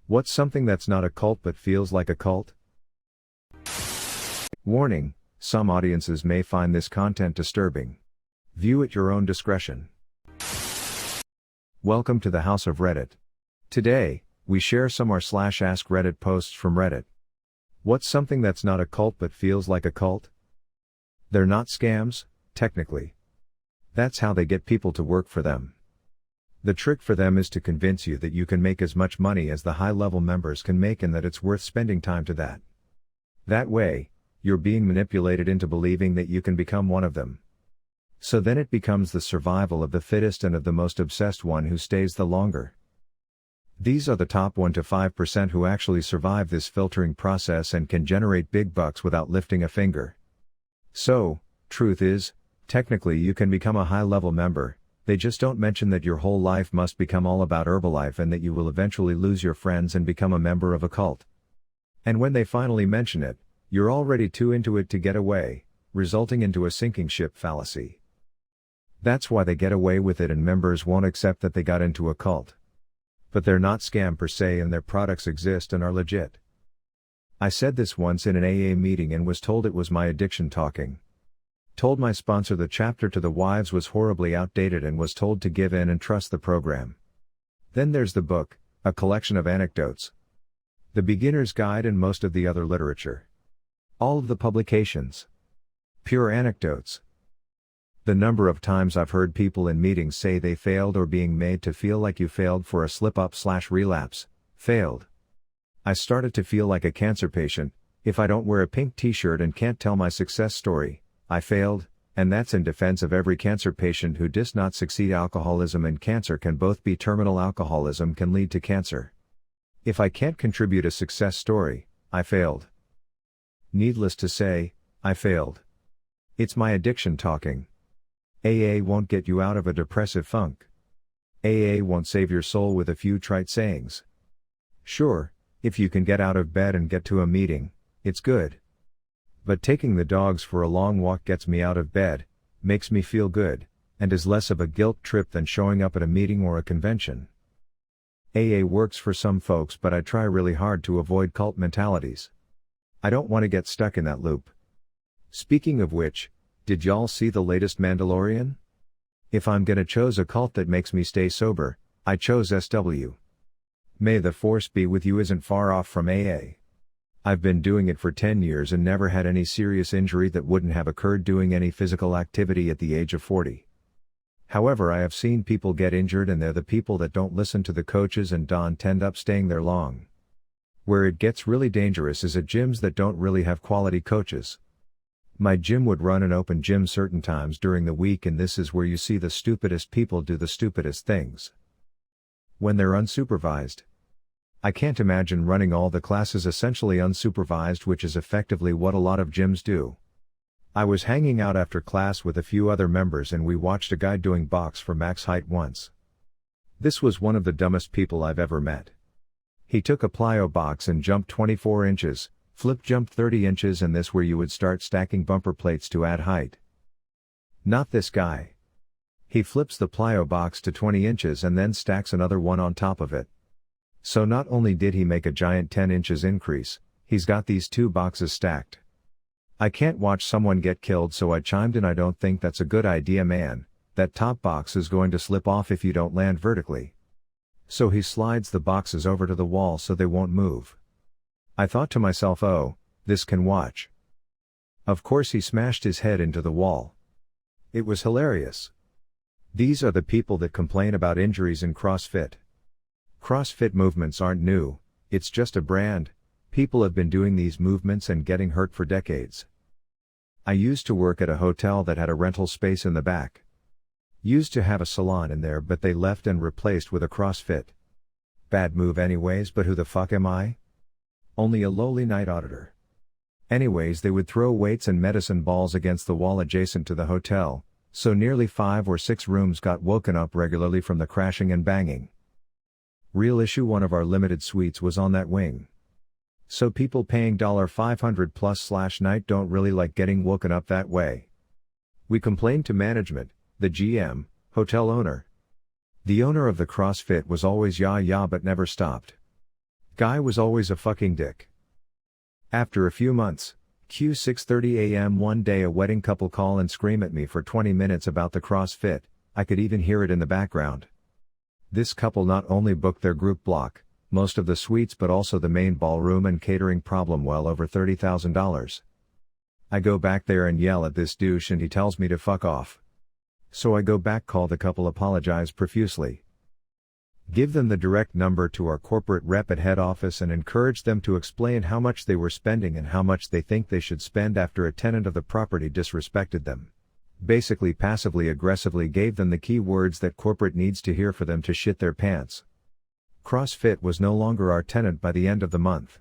What's something that's not a cult but feels like a cult? Warning, some audiences may find this content disturbing. View at your own discretion. Welcome to the House of Reddit. Today, we share some r/AskReddit posts from Reddit. What's something that's not a cult but feels like a cult? They're not scams, technically. That's how they get people to work for them. The trick for them is to convince you that you can make as much money as the high-level members can make and that it's worth spending time to that. That way, you're being manipulated into believing that you can become one of them. So then it becomes the survival of the fittest and of the most obsessed one who stays the longer. These are the top 1 to 5% who actually survive this filtering process and can generate big bucks without lifting a finger. So, truth is, technically you can become a high-level member. They just don't mention that your whole life must become all about Herbalife and that you will eventually lose your friends and become a member of a cult. And when they finally mention it, you're already too into it to get away, resulting into a sinking ship fallacy. That's why they get away with it and members won't accept that they got into a cult. But they're not scam per se and their products exist and are legit. I said this once in an AA meeting and was told it was my addiction talking. Told my sponsor the chapter to the wives was horribly outdated and was told to give in and trust the program. Then there's the book, a collection of anecdotes. The beginner's guide and most of the other literature. All of the publications. Pure anecdotes. The number of times I've heard people in meetings say they failed or being made to feel like you failed for a slip-up/relapse, failed. I started to feel like a cancer patient. If I don't wear a pink t-shirt and can't tell my success story, I failed, and that's in defense of every cancer patient who does not succeed. Alcoholism and cancer can both be terminal. Alcoholism can lead to cancer. If I can't contribute a success story, I failed. Needless to say, I failed. It's my addiction talking. AA won't get you out of a depressive funk. AA won't save your soul with a few trite sayings. Sure, if you can get out of bed and get to a meeting, it's good. But taking the dogs for a long walk gets me out of bed, makes me feel good, and is less of a guilt trip than showing up at a meeting or a convention. AA works for some folks, but I try really hard to avoid cult mentalities. I don't want to get stuck in that loop. Speaking of which, did y'all see the latest Mandalorian? If I'm gonna choose a cult that makes me stay sober, I chose SW. May the Force be with you isn't far off from AA. I've been doing it for 10 years and never had any serious injury that wouldn't have occurred doing any physical activity at the age of 40. However, I have seen people get injured and they're the people that don't listen to the coaches and don't end up staying there long. Where it gets really dangerous is at gyms that don't really have quality coaches. My gym would run an open gym certain times during the week, and this is where you see the stupidest people do the stupidest things. When they're unsupervised. I can't imagine running all the classes essentially unsupervised, which is effectively what a lot of gyms do. I was hanging out after class with a few other members and we watched a guy doing box for max height once. This was one of the dumbest people I've ever met. He took a plyo box and jumped 24 inches, flip jumped 30 inches, and this where you would start stacking bumper plates to add height. Not this guy. He flips the plyo box to 20 inches and then stacks another one on top of it. So not only did he make a giant 10 inches increase, he's got these two boxes stacked. I can't watch someone get killed, so I chimed in, I don't think that's a good idea, man. That top box is going to slip off if you don't land vertically. So he slides the boxes over to the wall so they won't move. I thought to myself, oh, this can watch. Of course he smashed his head into the wall. It was hilarious. These are the people that complain about injuries in CrossFit. CrossFit movements aren't new, it's just a brand. People have been doing these movements and getting hurt for decades. I used to work at a hotel that had a rental space in the back. Used to have a salon in there, but they left and replaced with a CrossFit. Bad move anyways, but who the fuck am I? Only a lowly night auditor. Anyways, they would throw weights and medicine balls against the wall adjacent to the hotel, so nearly 5 or 6 rooms got woken up regularly from the crashing and banging. Real issue, one of our limited suites was on that wing. So people paying $500 plus night don't really like getting woken up that way. We complained to management, the GM, hotel owner. The owner of the CrossFit was always yeah but never stopped. Guy was always a fucking dick. After a few months, Q 6:30 a.m. one day a wedding couple call and scream at me for 20 minutes about the CrossFit. I could even hear it in the background. This couple not only booked their group block, most of the suites but also the main ballroom and catering problem well over $30,000. I go back there and yell at this douche and he tells me to fuck off. So I go back, call the couple, apologize profusely. Give them the direct number to our corporate rep at head office and encourage them to explain how much they were spending and how much they think they should spend after a tenant of the property disrespected them. Basically passively aggressively gave them the key words that corporate needs to hear for them to shit their pants. CrossFit was no longer our tenant by the end of the month.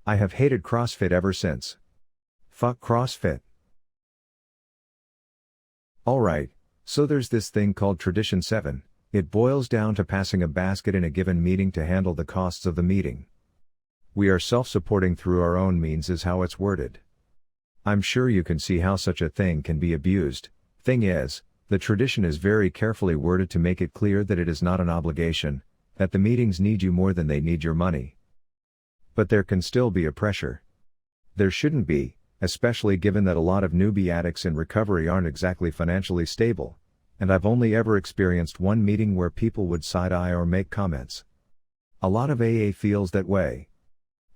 I have hated CrossFit ever since. Fuck CrossFit. Alright, so there's this thing called Tradition 7. It boils down to passing a basket in a given meeting to handle the costs of the meeting. We are self-supporting through our own means is how it's worded. I'm sure you can see how such a thing can be abused. Thing is, the tradition is very carefully worded to make it clear that it is not an obligation, that the meetings need you more than they need your money. But there can still be a pressure. There shouldn't be, especially given that a lot of newbie addicts in recovery aren't exactly financially stable. And I've only ever experienced one meeting where people would side-eye or make comments. A lot of AA feels that way.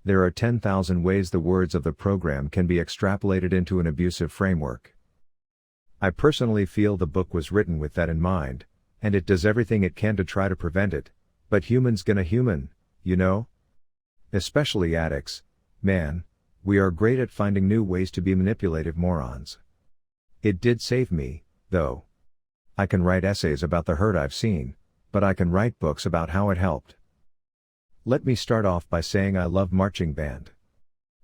There are 10,000 ways the words of the program can be extrapolated into an abusive framework. I personally feel the book was written with that in mind, and it does everything it can to try to prevent it, but humans gonna human, you know? Especially addicts, man, we are great at finding new ways to be manipulative morons. It did save me, though. I can write essays about the hurt I've seen, but I can write books about how it helped. Let me start off by saying I love marching band.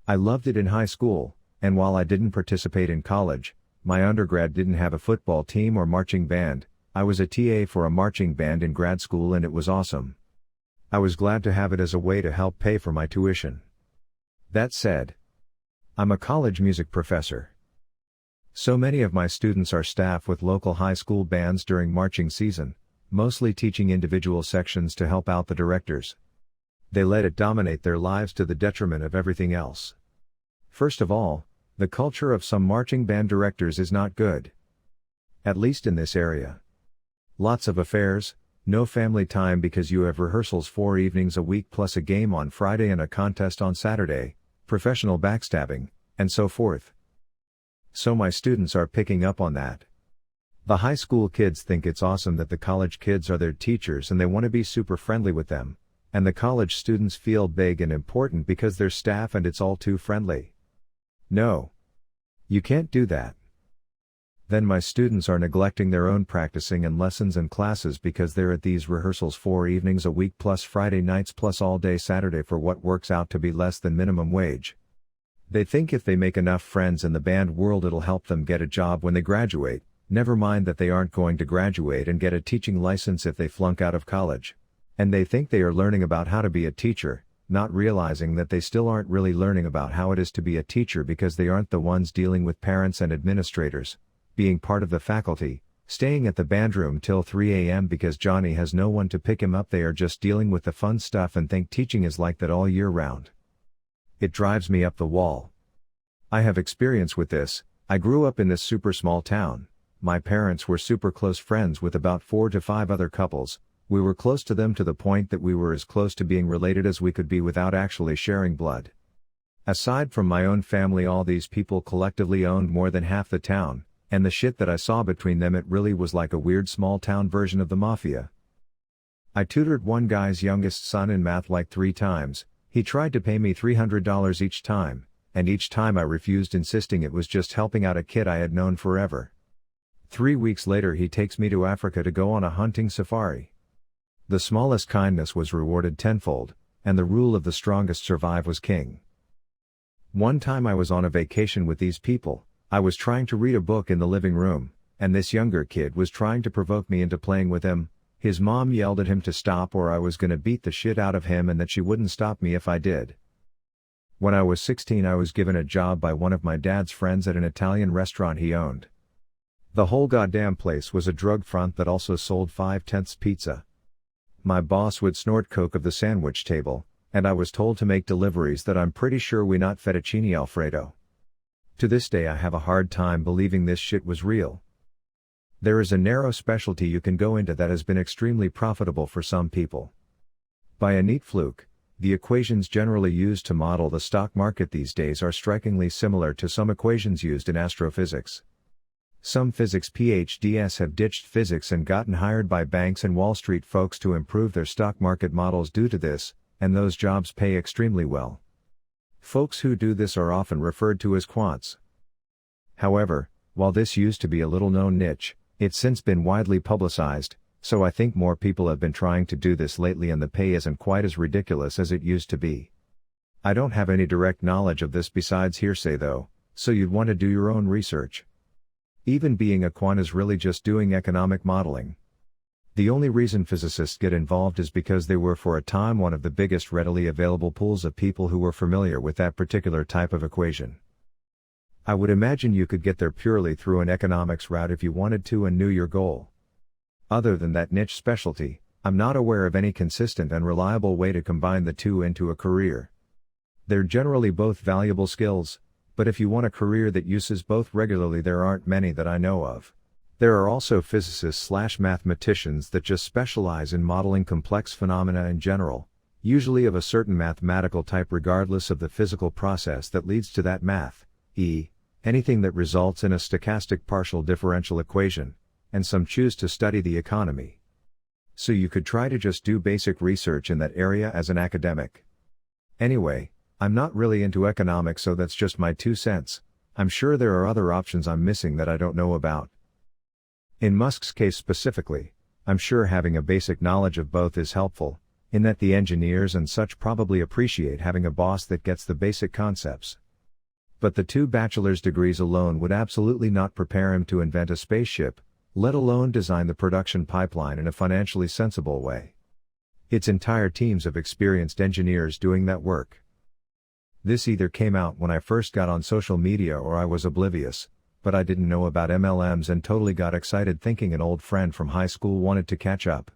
I loved it in high school, and while I didn't participate in college, my undergrad didn't have a football team or marching band. I was a TA for a marching band in grad school and it was awesome. I was glad to have it as a way to help pay for my tuition. That said, I'm a college music professor. So many of my students are staff with local high school bands during marching season, mostly teaching individual sections to help out the directors. They let it dominate their lives to the detriment of everything else. First of all, the culture of some marching band directors is not good. At least in this area. Lots of affairs, no family time because you have rehearsals 4 evenings a week plus a game on Friday and a contest on Saturday, professional backstabbing, and so forth. So my students are picking up on that. The high school kids think it's awesome that the college kids are their teachers and they want to be super friendly with them, and the college students feel big and important because they're staff and it's all too friendly. No. You can't do that. Then my students are neglecting their own practicing and lessons and classes because they're at these rehearsals 4 evenings a week plus Friday nights plus all day Saturday for what works out to be less than minimum wage. They think if they make enough friends in the band world it'll help them get a job when they graduate, never mind that they aren't going to graduate and get a teaching license if they flunk out of college. And they think they are learning about how to be a teacher, not realizing that they still aren't really learning about how it is to be a teacher because they aren't the ones dealing with parents and administrators, being part of the faculty, staying at the bandroom till 3 a.m. because Johnny has no one to pick him up. They are just dealing with the fun stuff and think teaching is like that all year round. It drives me up the wall. I have experience with this. I grew up in this super small town. My parents were super close friends with about 4 to 5 other couples. We were close to them to the point that we were as close to being related as we could be without actually sharing blood. Aside from my own family, all these people collectively owned more than half the town, and the shit that I saw between them, it really was like a weird small town version of the mafia. I tutored one guy's youngest son in math like 3 times. He tried to pay me $300 each time, and each time I refused, insisting it was just helping out a kid I had known forever. 3 weeks later he takes me to Africa to go on a hunting safari. The smallest kindness was rewarded tenfold, and the rule of the strongest survive was king. One time I was on a vacation with these people. I was trying to read a book in the living room, and this younger kid was trying to provoke me into playing with him. His mom yelled at him to stop or I was gonna beat the shit out of him and that she wouldn't stop me if I did. When I was 16 I was given a job by one of my dad's friends at an Italian restaurant he owned. The whole goddamn place was a drug front that also sold 5/10 pizza. My boss would snort coke of the sandwich table, And I was told to make deliveries that I'm pretty sure we not fettuccine Alfredo. To this day I have a hard time believing this shit was real. There is a narrow specialty you can go into that has been extremely profitable for some people. By a neat fluke, the equations generally used to model the stock market these days are strikingly similar to some equations used in astrophysics. Some physics PhDs have ditched physics and gotten hired by banks and Wall Street folks to improve their stock market models due to this, and those jobs pay extremely well. Folks who do this are often referred to as quants. However, while this used to be a little-known niche, it's since been widely publicized, so I think more people have been trying to do this lately and the pay isn't quite as ridiculous as it used to be. I don't have any direct knowledge of this besides hearsay though, so you'd want to do your own research. Even being a quant is really just doing economic modeling. The only reason physicists get involved is because they were for a time one of the biggest readily available pools of people who were familiar with that particular type of equation. I would imagine you could get there purely through an economics route if you wanted to and knew your goal. Other than that niche specialty, I'm not aware of any consistent and reliable way to combine the two into a career. They're generally both valuable skills, but if you want a career that uses both regularly, there aren't many that I know of. There are also physicists/mathematicians that just specialize in modeling complex phenomena in general, usually of a certain mathematical type regardless of the physical process that leads to that math, anything that results in a stochastic partial differential equation, and some choose to study the economy. So you could try to just do basic research in that area as an academic. Anyway, I'm not really into economics, so that's just my 2 cents. I'm sure there are other options I'm missing that I don't know about. In Musk's case specifically, I'm sure having a basic knowledge of both is helpful, in that the engineers and such probably appreciate having a boss that gets the basic concepts. But the 2 bachelor's degrees alone would absolutely not prepare him to invent a spaceship, let alone design the production pipeline in a financially sensible way. It's entire teams of experienced engineers doing that work. This either came out when I first got on social media or I was oblivious, but I didn't know about MLMs and totally got excited thinking an old friend from high school wanted to catch up.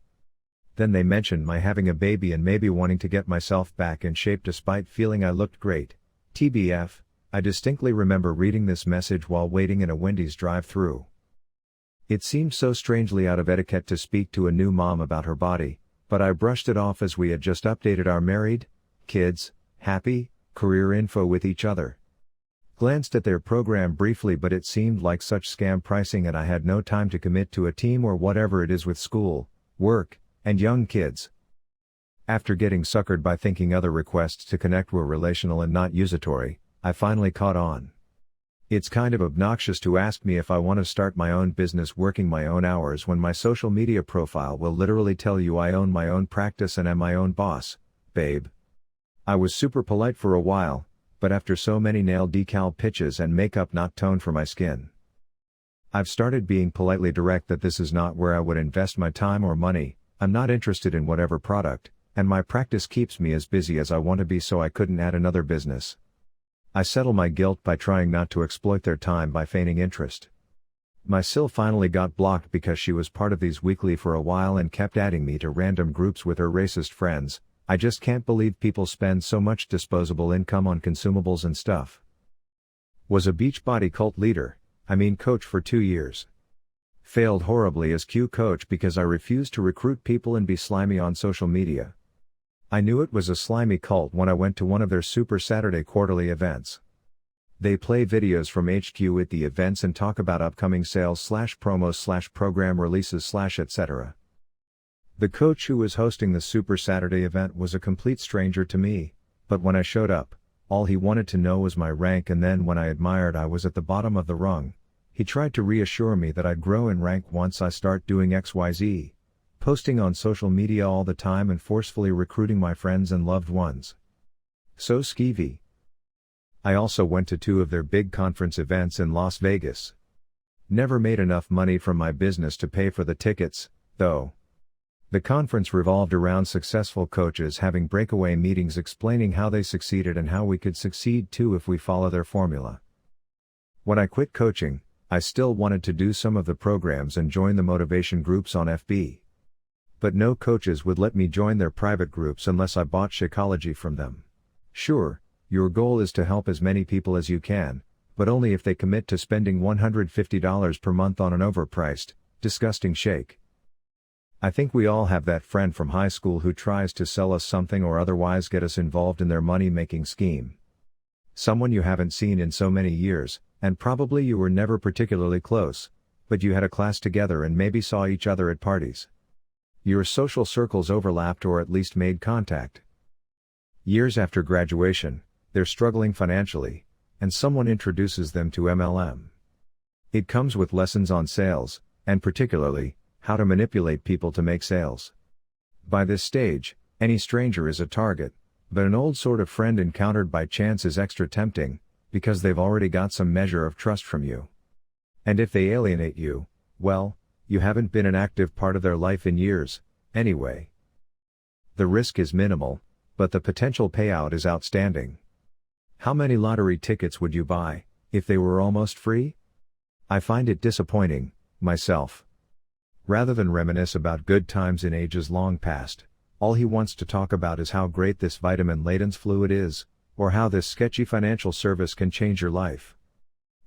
Then they mentioned my having a baby and maybe wanting to get myself back in shape despite feeling I looked great. TBF, I distinctly remember reading this message while waiting in a Wendy's drive-thru. It seemed so strangely out of etiquette to speak to a new mom about her body, but I brushed it off as we had just updated our married, kids, happy, career info with each other. Glanced at their program briefly, but it seemed like such scam pricing and I had no time to commit to a team or whatever it is with school, work, and young kids. After getting suckered by thinking other requests to connect were relational and not usatory, I finally caught on. It's kind of obnoxious to ask me if I want to start my own business working my own hours when my social media profile will literally tell you I own my own practice and am my own boss, babe. I was super polite for a while, but after so many nail decal pitches and makeup not toned for my skin, I've started being politely direct that this is not where I would invest my time or money. I'm not interested in whatever product, and my practice keeps me as busy as I want to be, so I couldn't add another business. I settle my guilt by trying not to exploit their time by feigning interest. My Sil finally got blocked because she was part of these weekly for a while and kept adding me to random groups with her racist friends. I just can't believe people spend so much disposable income on consumables and stuff. Was a Beachbody cult leader, coach for 2 years. Failed horribly as Q coach because I refused to recruit people and be slimy on social media. I knew it was a slimy cult when I went to one of their Super Saturday quarterly events. They play videos from HQ at the events and talk about upcoming sales/promos/program releases/etc. The coach who was hosting the Super Saturday event was a complete stranger to me, but when I showed up, all he wanted to know was my rank, and then when I admired I was at the bottom of the rung, he tried to reassure me that I'd grow in rank once I start doing XYZ, posting on social media all the time and forcefully recruiting my friends and loved ones. So skeevy. I also went to 2 of their big conference events in Las Vegas. Never made enough money from my business to pay for the tickets, though. The conference revolved around successful coaches having breakaway meetings explaining how they succeeded and how we could succeed too if we follow their formula. When I quit coaching, I still wanted to do some of the programs and join the motivation groups on FB. But no coaches would let me join their private groups unless I bought Shakeology from them. Sure, your goal is to help as many people as you can, but only if they commit to spending $150 per month on an overpriced, disgusting shake. I think we all have that friend from high school who tries to sell us something or otherwise get us involved in their money-making scheme. Someone you haven't seen in so many years, and probably you were never particularly close, but you had a class together and maybe saw each other at parties. Your social circles overlapped or at least made contact. Years after graduation, they're struggling financially, and someone introduces them to MLM. It comes with lessons on sales, and particularly, how to manipulate people to make sales. By this stage, any stranger is a target, but an old sort of friend encountered by chance is extra tempting, because they've already got some measure of trust from you. And if they alienate you, well, you haven't been an active part of their life in years, anyway. The risk is minimal, but the potential payout is outstanding. How many lottery tickets would you buy, if they were almost free? I find it disappointing, myself. Rather than reminisce about good times in ages long past, all he wants to talk about is how great this vitamin-laden fluid is, or how this sketchy financial service can change your life.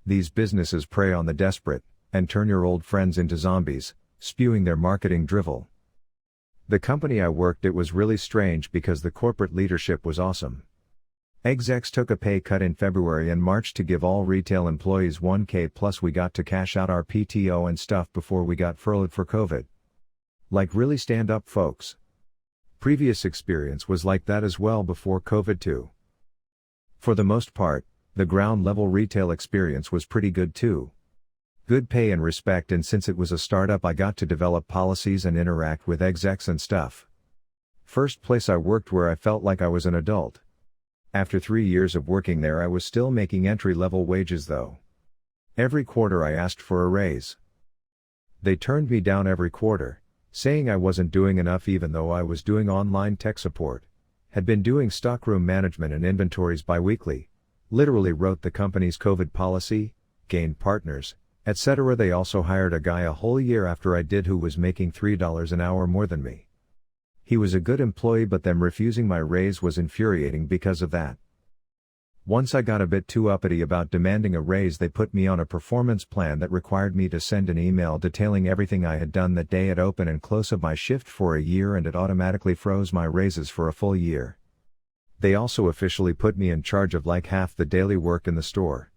These businesses prey on the desperate, and turn your old friends into zombies, spewing their marketing drivel. The company I worked at was really strange because the corporate leadership was awesome. Execs took a pay cut in February and March to give all retail employees $1,000 plus we got to cash out our PTO and stuff before we got furloughed for COVID. Like really stand up folks. Previous experience was like that as well before COVID too. For the most part, the ground level retail experience was pretty good too. Good pay and respect, and since it was a startup I got to develop policies and interact with execs and stuff. First place I worked where I felt like I was an adult. After 3 years of working there I was still making entry-level wages though. Every quarter I asked for a raise. They turned me down every quarter, saying I wasn't doing enough even though I was doing online tech support, had been doing stockroom management and inventories bi-weekly, literally wrote the company's COVID policy, gained partners, etc. They also hired a guy a whole year after I did who was making $3 an hour more than me. He was a good employee, but them refusing my raise was infuriating because of that. Once I got a bit too uppity about demanding a raise, they put me on a performance plan that required me to send an email detailing everything I had done that day at open and close of my shift for a year, and it automatically froze my raises for a full year. They also officially put me in charge of like half the daily work in the store.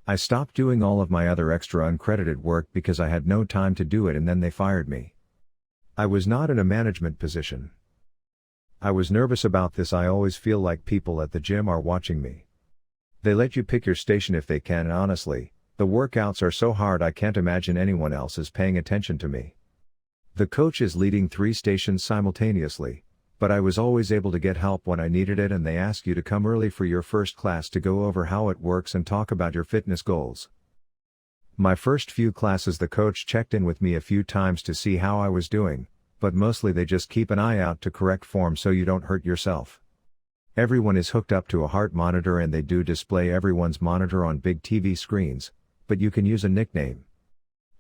I stopped doing all of my other extra uncredited work because I had no time to do it, and then they fired me. I was not in a management position. I was nervous about this. I always feel like people at the gym are watching me. They let you pick your station if they can, and honestly, the workouts are so hard I can't imagine anyone else is paying attention to me. The coach is leading 3 stations simultaneously, but I was always able to get help when I needed it, and they ask you to come early for your first class to go over how it works and talk about your fitness goals. My first few classes the coach checked in with me a few times to see how I was doing, but mostly they just keep an eye out to correct form so you don't hurt yourself. Everyone is hooked up to a heart monitor, and they do display everyone's monitor on big TV screens, but you can use a nickname.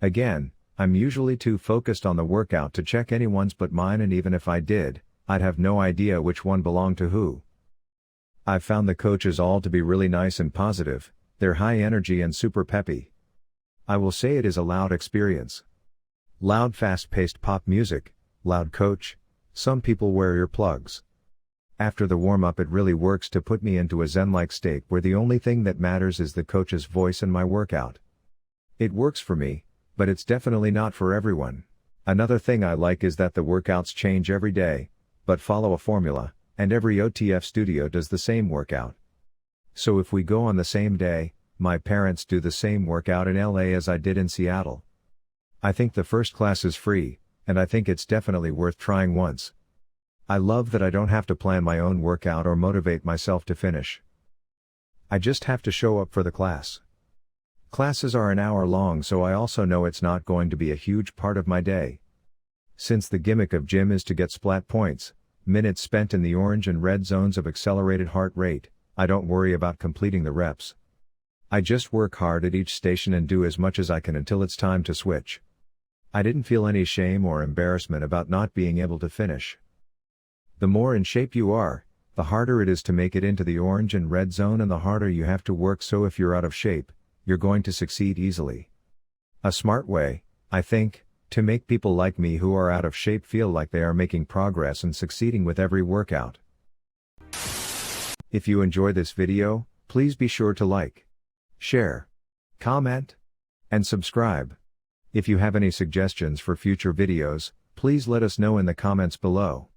Again, I'm usually too focused on the workout to check anyone's but mine, and even if I did, I'd have no idea which one belonged to who. I've found the coaches all to be really nice and positive, they're high energy and super peppy. I will say it is a loud experience. Loud fast-paced pop music, loud coach, some people wear earplugs. After the warm-up it really works to put me into a zen-like state where the only thing that matters is the coach's voice and my workout. It works for me, but it's definitely not for everyone. Another thing I like is that the workouts change every day, but follow a formula, and every OTF studio does the same workout. So if we go on the same day, my parents do the same workout in LA as I did in Seattle. I think the first class is free, and I think it's definitely worth trying once. I love that I don't have to plan my own workout or motivate myself to finish. I just have to show up for the class. Classes are an hour long, so I also know it's not going to be a huge part of my day. Since the gimmick of gym is to get splat points, minutes spent in the orange and red zones of accelerated heart rate, I don't worry about completing the reps. I just work hard at each station and do as much as I can until it's time to switch. I didn't feel any shame or embarrassment about not being able to finish. The more in shape you are, the harder it is to make it into the orange and red zone, and the harder you have to work, so if you're out of shape, you're going to succeed easily. A smart way, I think, to make people like me who are out of shape feel like they are making progress and succeeding with every workout. If you enjoy this video, please be sure to like, share, comment, and subscribe. If you have any suggestions for future videos, please let us know in the comments below.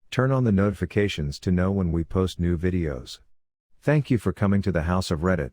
Turn on the notifications to know when we post new videos. Thank you for coming to the House of Reddit.